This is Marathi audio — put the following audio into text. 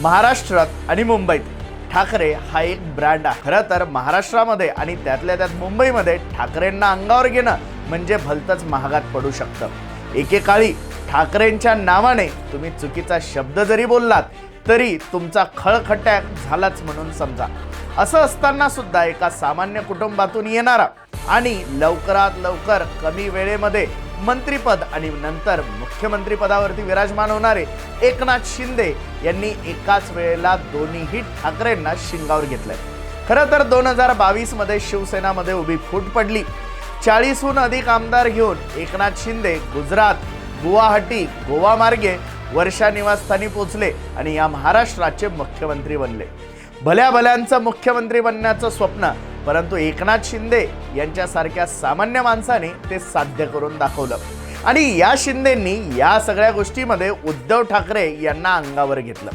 महाराष्ट्रात आणि मुंबईत ठाकरे हा एक ब्रँड आहे। खरं तर महाराष्ट्रामध्ये आणि त्यातल्या त्यात मुंबईमध्ये ठाकरेंना अंगावर घेणं म्हणजे भलतंच महागात पडू शकतं। एकेकाळी ठाकरेंच्या नावाने तुम्ही चुकीचा शब्द जरी बोललात तरी तुमचा खळखट्याक झालाच म्हणून समजा। असं असताना सुद्धा एका सामान्य कुटुंबातून येणारा आणि लवकरात लवकर कमी वेळेमध्ये मंत्रिपद आणि नंतर मुख्यमंत्री पदावरती विराजमान होणारे एकनाथ शिंदे यांनी एकाच वेळेला दोन्हीही ठाकरेंना शिंगावर घेतलंय। खरं तर 2022 मध्ये शिवसेनामध्ये उभी फूट पडली। 40हून अधिक आमदार घेऊन एकनाथ शिंदे गुजरात, गुवाहाटी, गोवा मार्गे वर्षा निवासस्थानी पोहोचले आणि या महाराष्ट्राचे मुख्यमंत्री बनले। भल्या भल्यांचं मुख्यमंत्री बनण्याचं स्वप्न, परंतु एकनाथ शिंदे यांच्यासारख्या सामान्य माणसाने ते साध्य करून दाखवलं आणि या शिंदेंनी या सगळ्या गोष्टीमध्ये उद्धव ठाकरे यांना अंगावर घेतलं।